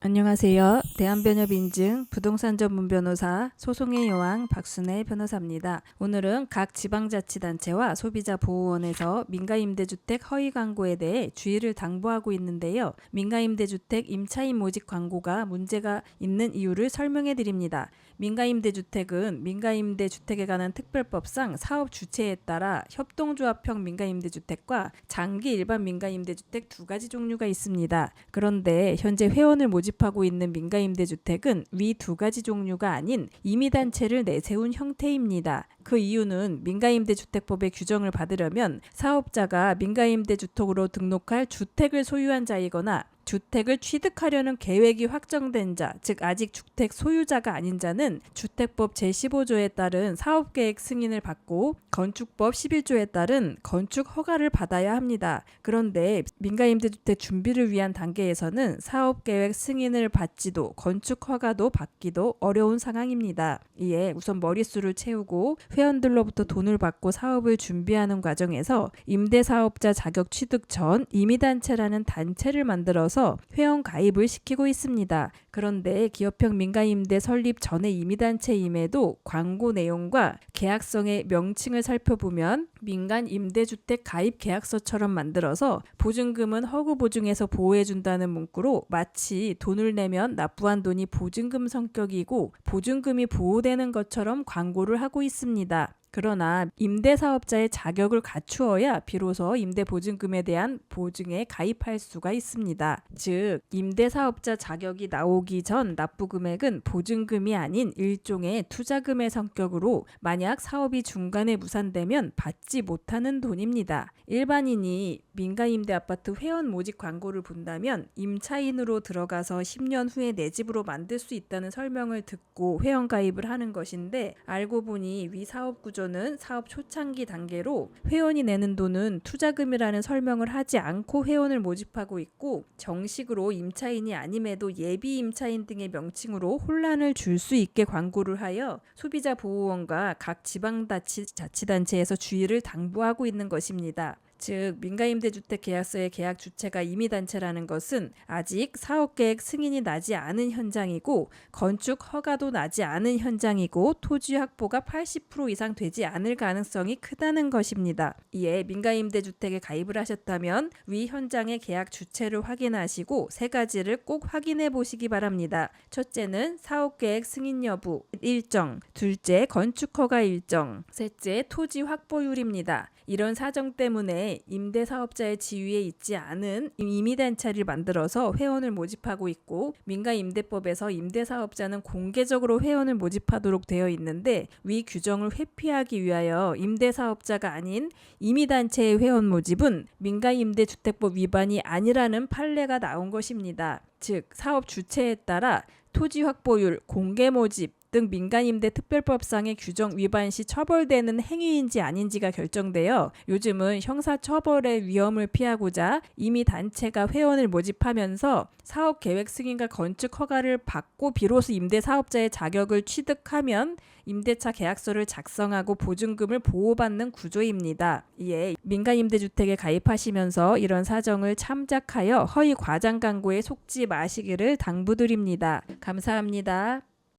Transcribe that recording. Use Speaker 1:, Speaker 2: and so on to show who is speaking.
Speaker 1: 안녕하세요. 대한변협인증 부동산 전문 변호사 소송의 여왕 박순애 변호사입니다. 오늘은 각 지방자치단체와 소비자보호원에서 민가임대주택 허위 광고에 대해 주의를 당부하고 있는데요. 민가임대주택 임차인 모집 광고가 문제가 있는 이유를 설명해 드립니다. 민가임대주택은 민가임대주택에 관한 특별법상 사업 주체에 따라 협동조합형 민가임대주택과 장기 일반 민가임대주택 두 가지 종류가 있습니다. 그런데 현재 회원을 모집하고 있는 민가임대주택은 위 두 가지 종류가 아닌 임의단체를 내세운 형태입니다. 그 이유는 민가임대주택법의 규정을 받으려면 사업자가 민가임대주택으로 등록할 주택을 소유한 자이거나 주택을 취득하려는 계획이 확정된 자, 즉 아직 주택 소유자가 아닌 자는 주택법 제15조에 따른 사업계획 승인을 받고 건축법 11조에 따른 건축 허가를 받아야 합니다. 그런데 민가임대주택 준비를 위한 단계에서는 사업계획 승인을 받지도 건축 허가도 받기도 어려운 상황입니다. 이에 우선 머릿수를 채우고 회원들로부터 돈을 받고 사업을 준비하는 과정에서 임대사업자 자격 취득 전 임의단체라는 단체를 만들어서 회원 가입을 시키고 있습니다. 그런데 기업형 민가임대 설립 전에 임의단체임에도 광고 내용과 계약성의 명칭을 살펴보면 민간 임대주택 가입 계약서처럼 만들어서 보증금은 허구 보증에서 보호해준다는 문구로 마치 돈을 내면 납부한 돈이 보증금 성격이고 보증금이 보호되는 것처럼 광고를 하고 있습니다. 그러나 임대사업자의 자격을 갖추어야 비로소 임대보증금에 대한 보증에 가입할 수가 있습니다. 즉, 임대사업자 자격이 나오기 전 납부금액은 보증금이 아닌 일종의 투자금의 성격으로 만약 사업이 중간에 무산되면 받지 못하는 돈입니다. 일반인이 민가임대아파트 회원 모집 광고를 본다면 임차인으로 들어가서 10년 후에 내 집으로 만들 수 있다는 설명을 듣고 회원 가입을 하는 것인데 알고 보니 위 사업 구조는 사업 초창기 단계로 회원이 내는 돈은 투자금이라는 설명을 하지 않고 회원을 모집하고 있고 정식으로 임차인이 아님에도 예비 임차인 등의 명칭으로 혼란을 줄 수 있게 광고를 하여 소비자보호원과 각 지방자치단체에서 주의를 당부하고 있는 것입니다. 즉 민가임대주택 계약서의 계약 주체가 임의단체라는 것은 아직 사업계획 승인이 나지 않은 현장이고 건축 허가도 나지 않은 현장이고 토지 확보가 80% 이상 되지 않을 가능성이 크다는 것입니다. 이에 민가임대주택에 가입을 하셨다면 위 현장의 계약 주체를 확인하시고 세 가지를 꼭 확인해 보시기 바랍니다. 첫째는 사업계획 승인 여부 일정, 둘째 건축허가 일정, 셋째 토지 확보율입니다. 이런 사정 때문에 임대사업자의 지위에 있지 않은 임의단체를 만들어서 회원을 모집하고 있고 민가임대법에서 임대사업자는 공개적으로 회원을 모집하도록 되어 있는데 위 규정을 회피하기 위하여 임대사업자가 아닌 임의단체의 회원 모집은 민가임대주택법 위반이 아니라는 판례가 나온 것입니다. 즉 사업 주체에 따라 토지 확보율, 공개 모집 등 민간임대 특별법상의 규정 위반 시 처벌되는 행위인지 아닌지가 결정되어 요즘은 형사처벌의 위험을 피하고자 이미 단체가 회원을 모집하면서 사업계획 승인과 건축 허가를 받고 비로소 임대사업자의 자격을 취득하면 임대차 계약서를 작성하고 보증금을 보호받는 구조입니다. 이에 민간임대주택에 가입하시면서 이런 사정을 참작하여 허위 과장 광고에 속지 마시기를 당부드립니다. 감사합니다.